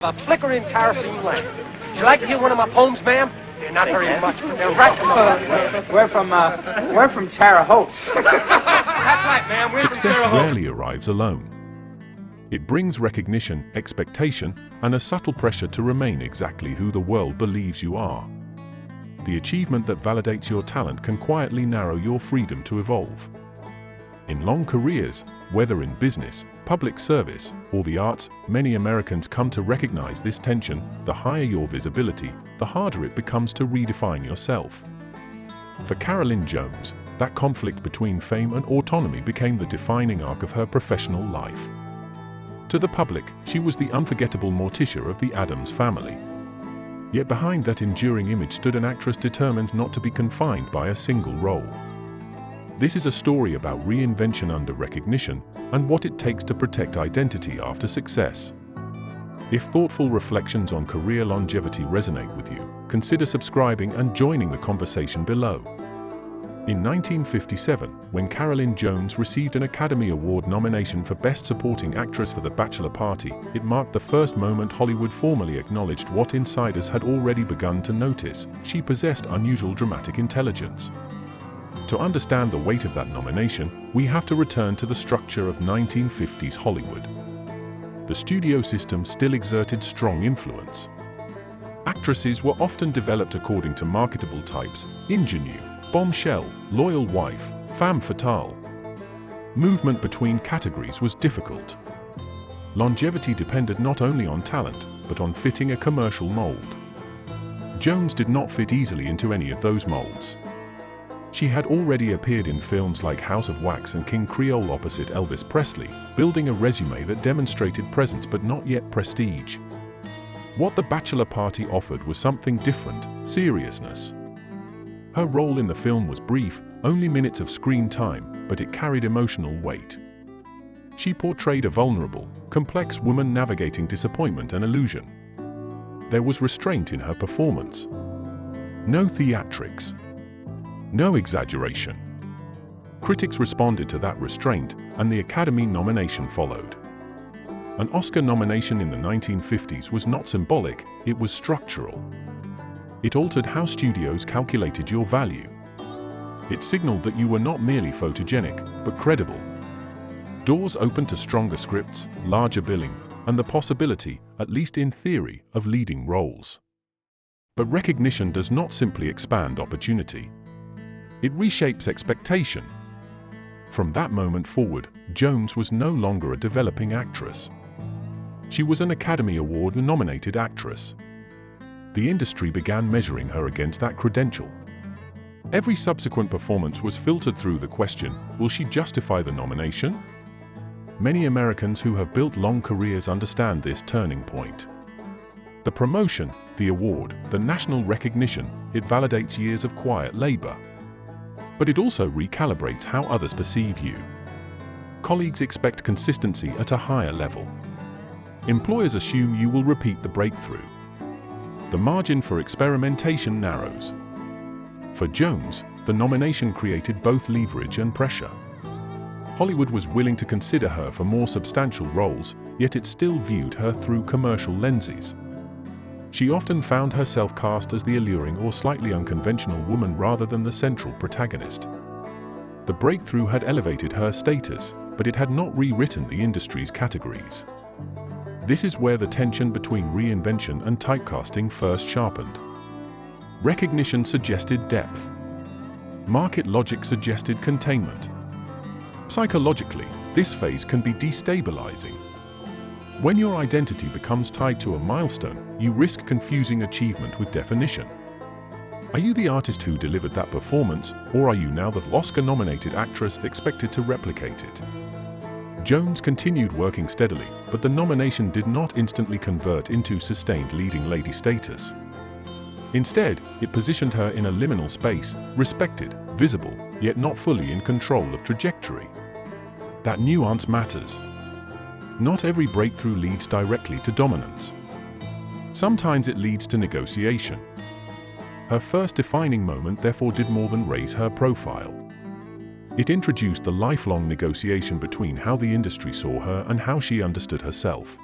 A flickering kerosene lamp. Would you like to hear one of my poems, ma'am? They're not very much, but they're right. We're from Terre Haute. That's right, ma'am. We're Success from Terre Haute. rarely arrives alone. It brings recognition, expectation, and a subtle pressure to remain exactly who the world believes you are. The achievement that validates your talent can quietly narrow your freedom to evolve. In long careers, whether in business, public service, or the arts, many Americans come to recognize this tension. The higher your visibility, the harder it becomes to redefine yourself. For Carolyn Jones, that conflict between fame and autonomy became the defining arc of her professional life. To the public, she was the unforgettable Morticia of the Addams Family. Yet behind that enduring image stood an actress determined not to be confined by a single role. This is a story about reinvention under recognition and what it takes to protect identity after success. If thoughtful reflections on career longevity resonate with you, consider subscribing and joining the conversation below. In 1957, when Carolyn Jones received an Academy Award nomination for Best Supporting Actress for The Bachelor Party, it marked the first moment Hollywood formally acknowledged what insiders had already begun to notice: she possessed unusual dramatic intelligence. To understand the weight of that nomination, we have to return to the structure of 1950s Hollywood. The studio system still exerted strong influence. Actresses were often developed according to marketable types: ingenue, bombshell, loyal wife, femme fatale. Movement between categories was difficult. Longevity depended not only on talent, but on fitting a commercial mold. Jones did not fit easily into any of those molds. She had already appeared in films like House of Wax and King Creole opposite Elvis Presley, building a resume that demonstrated presence but not yet prestige. What The Bachelor Party offered was something different: seriousness. Her role in the film was brief, only minutes of screen time, but it carried emotional weight. She portrayed a vulnerable, complex woman navigating disappointment and illusion. There was restraint in her performance. No theatrics. No exaggeration. Critics responded to that restraint, and the Academy nomination followed. An Oscar nomination in the 1950s was not symbolic, it was structural. It altered how studios calculated your value. It signaled that you were not merely photogenic, but credible. Doors opened to stronger scripts, larger billing, and the possibility, at least in theory, of leading roles. But recognition does not simply expand opportunity. It reshapes expectation. From that moment forward, Jones was no longer a developing actress. She was an Academy Award-nominated actress. The industry began measuring her against that credential. Every subsequent performance was filtered through the question: will she justify the nomination? Many Americans who have built long careers understand this turning point. The promotion, the award, the national recognition, it validates years of quiet labor. But it also recalibrates how others perceive you. Colleagues expect consistency at a higher level. Employers assume you will repeat the breakthrough. The margin for experimentation narrows. For Jones, the nomination created both leverage and pressure. Hollywood was willing to consider her for more substantial roles, yet it still viewed her through commercial lenses. She often found herself cast as the alluring or slightly unconventional woman rather than the central protagonist. The breakthrough had elevated her status, but it had not rewritten the industry's categories. This is where the tension between reinvention and typecasting first sharpened. Recognition suggested depth. Market logic suggested containment. Psychologically, this phase can be destabilizing. When your identity becomes tied to a milestone, you risk confusing achievement with definition. Are you the artist who delivered that performance, or are you now the Oscar-nominated actress expected to replicate it? Jones continued working steadily, but the nomination did not instantly convert into sustained leading lady status. Instead, it positioned her in a liminal space, respected, visible, yet not fully in control of trajectory. That nuance matters. Not every breakthrough leads directly to dominance. Sometimes it leads to negotiation. Her first defining moment therefore did more than raise her profile. It introduced the lifelong negotiation between how the industry saw her and how she understood herself.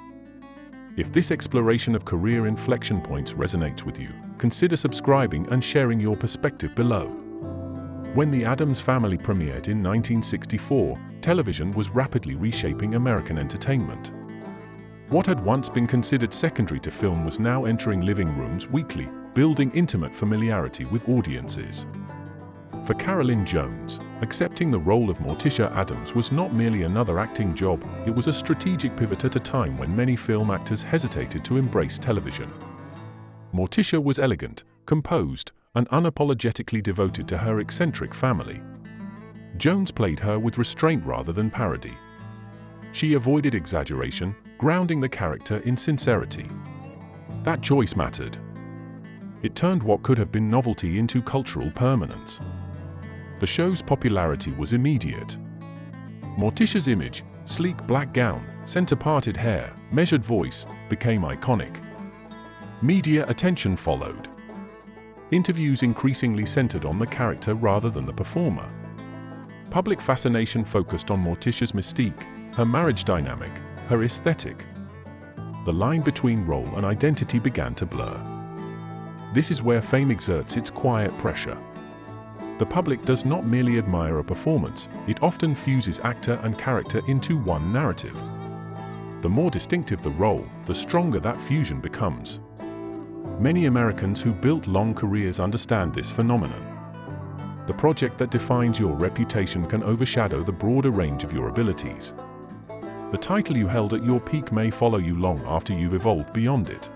If this exploration of career inflection points resonates with you, consider subscribing and sharing your perspective below. When the Addams Family premiered in 1964, television was rapidly reshaping American entertainment. What had once been considered secondary to film was now entering living rooms weekly, building intimate familiarity with audiences. For Carolyn Jones, accepting the role of Morticia Addams was not merely another acting job, it was a strategic pivot at a time when many film actors hesitated to embrace television. Morticia was elegant, composed, and unapologetically devoted to her eccentric family. Jones played her with restraint rather than parody. She avoided exaggeration, grounding the character in sincerity. That choice mattered. It turned what could have been novelty into cultural permanence. The show's popularity was immediate. Morticia's image, sleek black gown, center-parted hair, measured voice, became iconic. Media attention followed. Interviews increasingly centered on the character rather than the performer. Public fascination focused on Morticia's mystique, her marriage dynamic, her aesthetic. The line between role and identity began to blur. This is where fame exerts its quiet pressure. The public does not merely admire a performance, it often fuses actor and character into one narrative. The more distinctive the role, the stronger that fusion becomes. Many Americans who built long careers understand this phenomenon. The project that defines your reputation can overshadow the broader range of your abilities. The title you held at your peak may follow you long after you've evolved beyond it.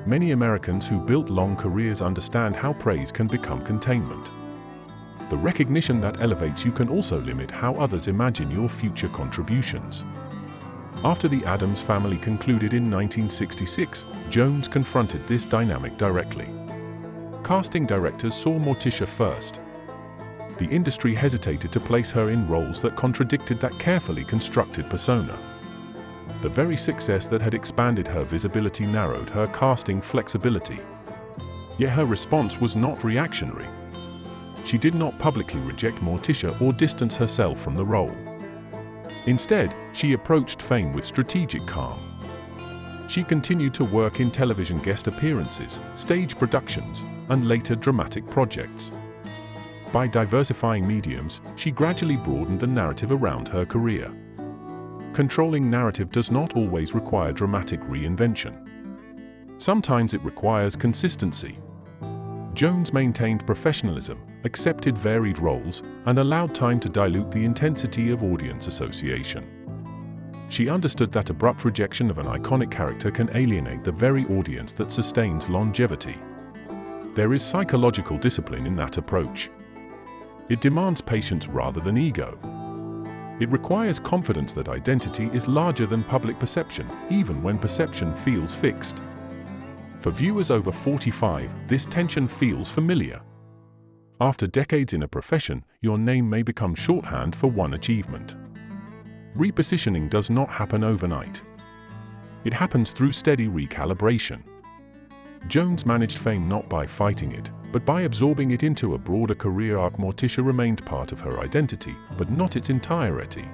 Many Americans who built long careers understand how praise can become containment. The recognition that elevates you can also limit how others imagine your future contributions. After the Addams Family concluded in 1966, Jones confronted this dynamic directly. Casting directors saw Morticia first. The industry hesitated to place her in roles that contradicted that carefully constructed persona. The very success that had expanded her visibility narrowed her casting flexibility. Yet her response was not reactionary. She did not publicly reject Morticia or distance herself from the role. Instead, she approached fame with strategic calm. She continued to work in television guest appearances, stage productions, and later dramatic projects. By diversifying mediums, she gradually broadened the narrative around her career. Controlling narrative does not always require dramatic reinvention. Sometimes it requires consistency. Jones maintained professionalism, accepted varied roles, and allowed time to dilute the intensity of audience association. She understood that abrupt rejection of an iconic character can alienate the very audience that sustains longevity. There is psychological discipline in that approach. It demands patience rather than ego. It requires confidence that identity is larger than public perception, even when perception feels fixed. For viewers over 45, this tension feels familiar. After decades in a profession, your name may become shorthand for one achievement. Repositioning does not happen overnight. It happens through steady recalibration. Jones managed fame not by fighting it, but by absorbing it into a broader career arc. Morticia remained part of her identity, but not its entirety.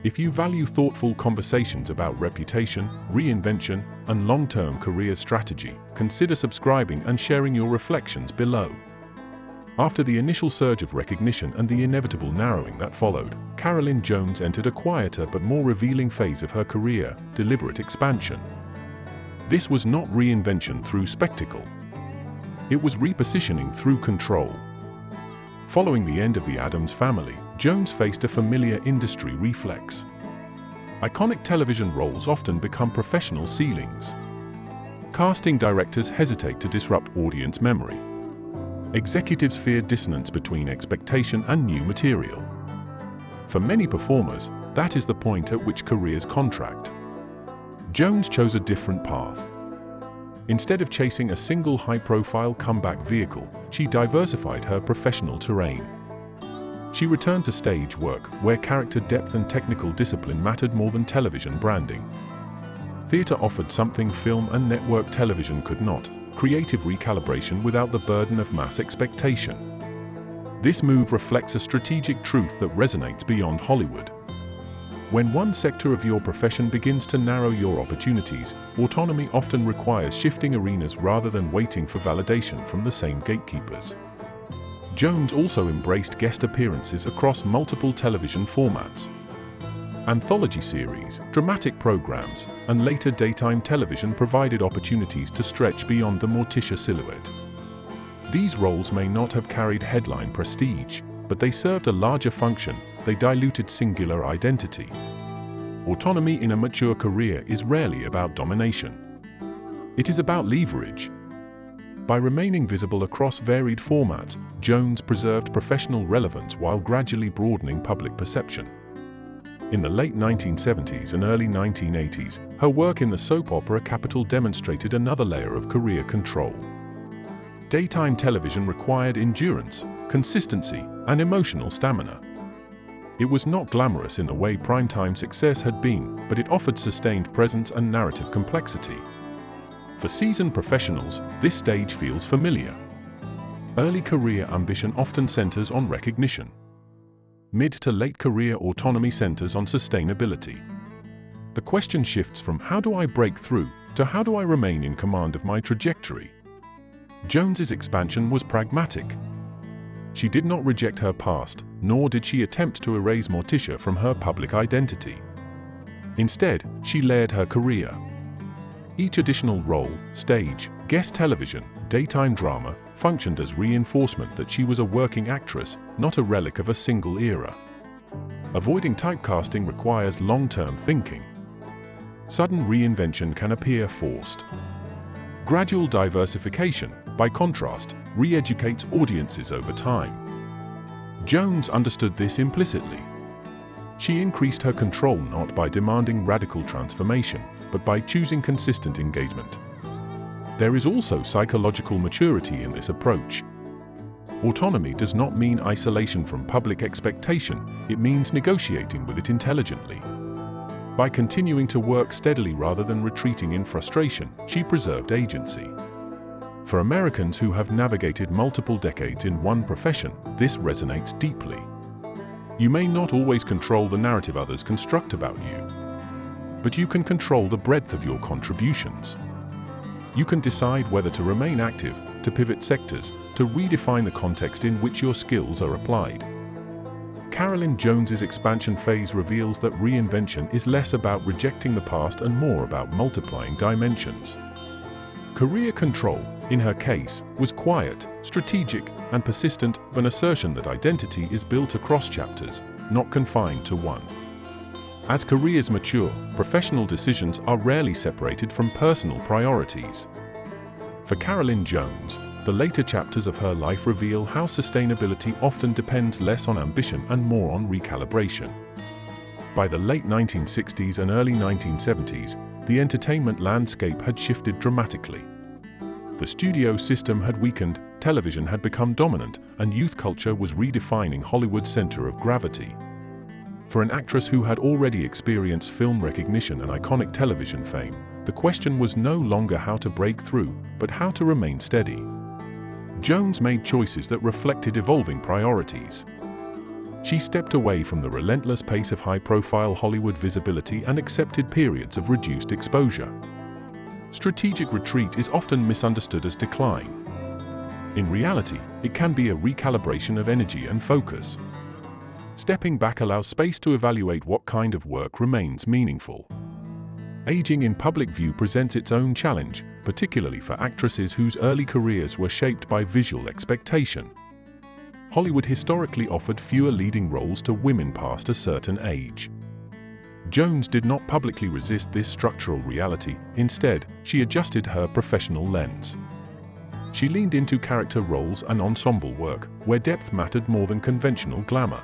If you value thoughtful conversations about reputation, reinvention, and long-term career strategy, consider subscribing and sharing your reflections below. After the initial surge of recognition and the inevitable narrowing that followed, Carolyn Jones entered a quieter but more revealing phase of her career, deliberate expansion. This was not reinvention through spectacle. It was repositioning through control. Following the end of the Addams Family, Jones faced a familiar industry reflex. Iconic television roles often become professional ceilings. Casting directors hesitate to disrupt audience memory. Executives fear dissonance between expectation and new material. For many performers, that is the point at which careers contract. Jones chose a different path. Instead of chasing a single high-profile comeback vehicle, she diversified her professional terrain. She returned to stage work, where character depth and technical discipline mattered more than television branding. Theater offered something film and network television could not: creative recalibration without the burden of mass expectation. This move reflects a strategic truth that resonates beyond Hollywood. When one sector of your profession begins to narrow your opportunities, autonomy often requires shifting arenas rather than waiting for validation from the same gatekeepers. Jones also embraced guest appearances across multiple television formats. Anthology series, dramatic programs, and later daytime television provided opportunities to stretch beyond the Morticia silhouette. These roles may not have carried headline prestige, but they served a larger function. They diluted singular identity. Autonomy in a mature career is rarely about domination. It is about leverage. By remaining visible across varied formats, Jones preserved professional relevance while gradually broadening public perception. In the late 1970s and early 1980s, her work in the soap opera Capital demonstrated another layer of career control. Daytime television required endurance, consistency, and emotional stamina. It was not glamorous in the way primetime success had been, but it offered sustained presence and narrative complexity. For seasoned professionals, this stage feels familiar. Early career ambition often centers on recognition. Mid to late career autonomy centers on sustainability. The question shifts from how do I break through to how do I remain in command of my trajectory? Jones's expansion was pragmatic. She did not reject her past, nor did she attempt to erase Morticia from her public identity. Instead, she layered her career. Each additional role, stage, guest television, daytime drama, functioned as reinforcement that she was a working actress, not a relic of a single era. Avoiding typecasting requires long-term thinking. Sudden reinvention can appear forced. Gradual diversification, by contrast, re-educates audiences over time. Jones understood this implicitly. She increased her control not by demanding radical transformation, but by choosing consistent engagement. There is also psychological maturity in this approach. Autonomy does not mean isolation from public expectation, it means negotiating with it intelligently. By continuing to work steadily rather than retreating in frustration, she preserved agency. For Americans who have navigated multiple decades in one profession, this resonates deeply. You may not always control the narrative others construct about you, but you can control the breadth of your contributions. You can decide whether to remain active, to pivot sectors, to redefine the context in which your skills are applied. Carolyn Jones's expansion phase reveals that reinvention is less about rejecting the past and more about multiplying dimensions. Career control, in her case, was quiet, strategic, and persistent, an assertion that identity is built across chapters, not confined to one. As careers mature, professional decisions are rarely separated from personal priorities. For Carolyn Jones, the later chapters of her life reveal how sustainability often depends less on ambition and more on recalibration. By the late 1960s and early 1970s, the entertainment landscape had shifted dramatically. The studio system had weakened, television had become dominant, and youth culture was redefining Hollywood's center of gravity. For an actress who had already experienced film recognition and iconic television fame, the question was no longer how to break through, but how to remain steady. Jones made choices that reflected evolving priorities. She stepped away from the relentless pace of high-profile Hollywood visibility and accepted periods of reduced exposure. Strategic retreat is often misunderstood as decline. In reality, it can be a recalibration of energy and focus. Stepping back allows space to evaluate what kind of work remains meaningful. Aging in public view presents its own challenge, particularly for actresses whose early careers were shaped by visual expectation. Hollywood historically offered fewer leading roles to women past a certain age. Jones did not publicly resist this structural reality. Instead, she adjusted her professional lens. She leaned into character roles and ensemble work, where depth mattered more than conventional glamour.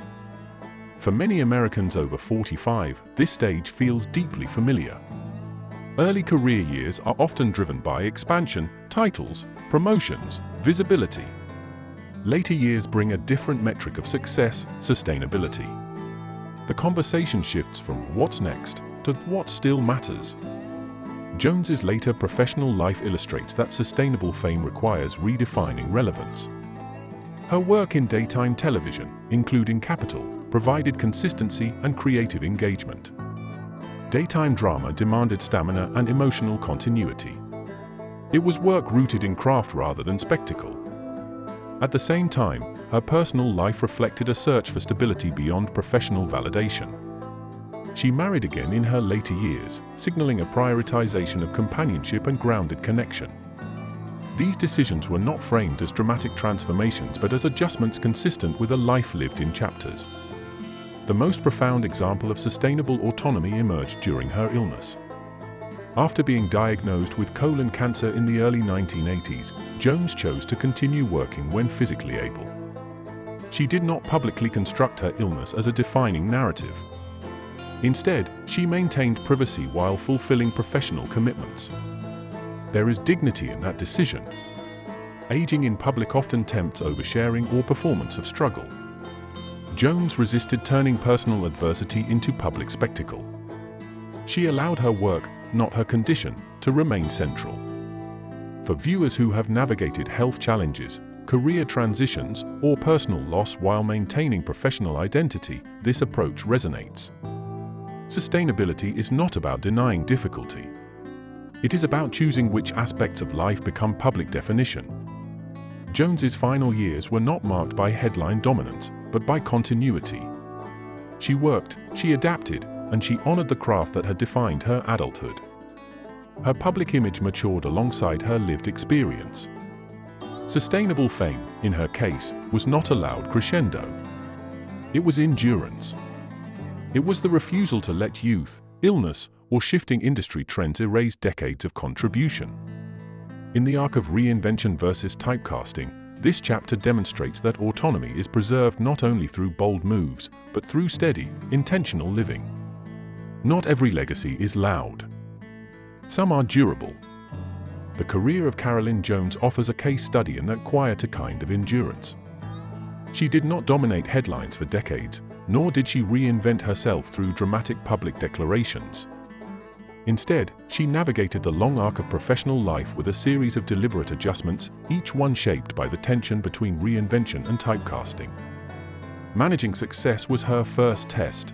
For many Americans over 45, this stage feels deeply familiar. Early career years are often driven by expansion, titles, promotions, visibility. Later years bring a different metric of success, sustainability. The conversation shifts from what's next to what still matters. Jones's later professional life illustrates that sustainable fame requires redefining relevance. Her work in daytime television, including Capital, provided consistency and creative engagement. Daytime drama demanded stamina and emotional continuity. It was work rooted in craft rather than spectacle. At the same time, her personal life reflected a search for stability beyond professional validation. She married again in her later years, signaling a prioritization of companionship and grounded connection. These decisions were not framed as dramatic transformations but as adjustments consistent with a life lived in chapters. The most profound example of sustainable autonomy emerged during her illness. After being diagnosed with colon cancer in the early 1980s, Jones chose to continue working when physically able. She did not publicly construct her illness as a defining narrative. Instead, she maintained privacy while fulfilling professional commitments. There is dignity in that decision. Aging in public often tempts oversharing or performance of struggle. Jones resisted turning personal adversity into public spectacle. She allowed her work, not her condition, to remain central. For viewers who have navigated health challenges, career transitions, or personal loss while maintaining professional identity, this approach resonates. Sustainability is not about denying difficulty. It is about choosing which aspects of life become public definition. Jones's final years were not marked by headline dominance, but by continuity. She worked, she adapted, and she honored the craft that had defined her adulthood. Her public image matured alongside her lived experience. Sustainable fame, in her case, was not a loud crescendo. It was endurance. It was the refusal to let youth, illness, or shifting industry trends erase decades of contribution. In the arc of reinvention versus typecasting, this chapter demonstrates that autonomy is preserved not only through bold moves, but through steady, intentional living. Not every legacy is loud. Some are durable. The career of Carolyn Jones offers a case study in that quieter kind of endurance. She did not dominate headlines for decades, nor did she reinvent herself through dramatic public declarations. Instead, she navigated the long arc of professional life with a series of deliberate adjustments, each one shaped by the tension between reinvention and typecasting. Managing success was her first test.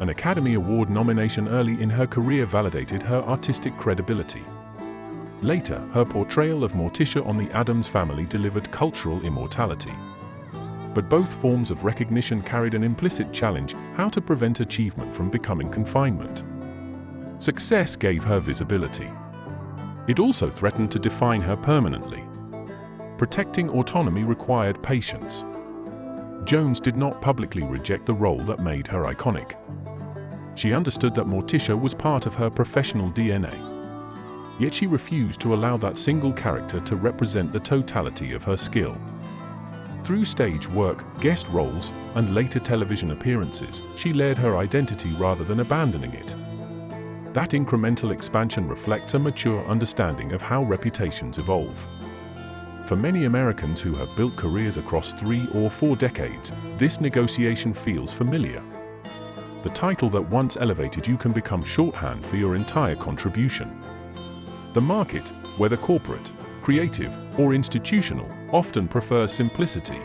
An Academy Award nomination early in her career validated her artistic credibility. Later, her portrayal of Morticia on the Addams Family delivered cultural immortality. But both forms of recognition carried an implicit challenge: how to prevent achievement from becoming confinement. Success gave her visibility. It also threatened to define her permanently. Protecting autonomy required patience. Jones did not publicly reject the role that made her iconic. She understood that Morticia was part of her professional DNA. Yet she refused to allow that single character to represent the totality of her skill. Through stage work, guest roles, and later television appearances, she layered her identity rather than abandoning it. That incremental expansion reflects a mature understanding of how reputations evolve. For many Americans who have built careers across 3 or 4 decades, this negotiation feels familiar. The title that once elevated you can become shorthand for your entire contribution. The market, whether corporate, creative, or institutional, often prefers simplicity.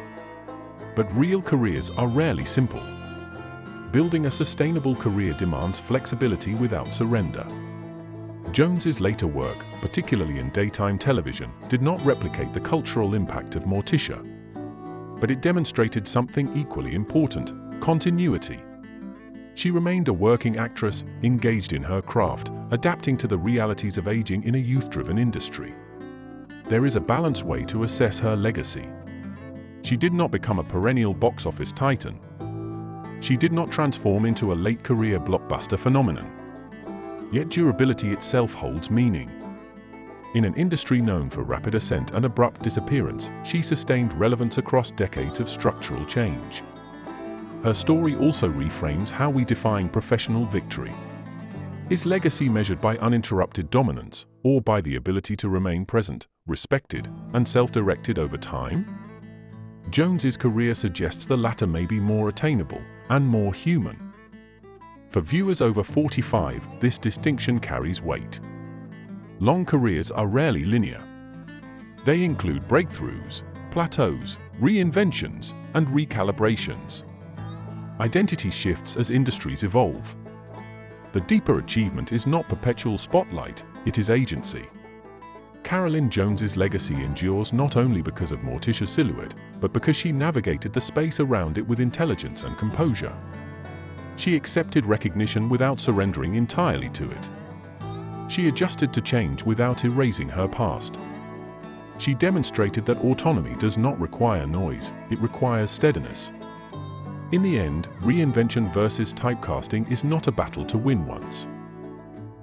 But real careers are rarely simple. Building a sustainable career demands flexibility without surrender. Jones's later work, particularly in daytime television, did not replicate the cultural impact of Morticia. But it demonstrated something equally important: continuity. She remained a working actress, engaged in her craft, adapting to the realities of aging in a youth-driven industry. There is a balanced way to assess her legacy. She did not become a perennial box office titan. She did not transform into a late-career blockbuster phenomenon. Yet durability itself holds meaning. In an industry known for rapid ascent and abrupt disappearance, she sustained relevance across decades of structural change. Her story also reframes how we define professional victory. Is legacy measured by uninterrupted dominance, or by the ability to remain present, respected, and self-directed over time? Jones's career suggests the latter may be more attainable and more human. For viewers over 45, this distinction carries weight. Long careers are rarely linear. They include breakthroughs, plateaus, reinventions, and recalibrations. Identity shifts as industries evolve. The deeper achievement is not perpetual spotlight, it is agency. Carolyn Jones's legacy endures not only because of Morticia's silhouette, but because she navigated the space around it with intelligence and composure. She accepted recognition without surrendering entirely to it. She adjusted to change without erasing her past. She demonstrated that autonomy does not require noise, it requires steadiness. In the end, reinvention versus typecasting is not a battle to win once.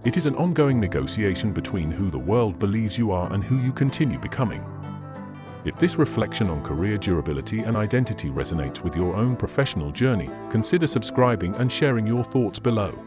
It is an ongoing negotiation between who the world believes you are and who you continue becoming. If this reflection on career durability and identity resonates with your own professional journey, consider subscribing and sharing your thoughts below.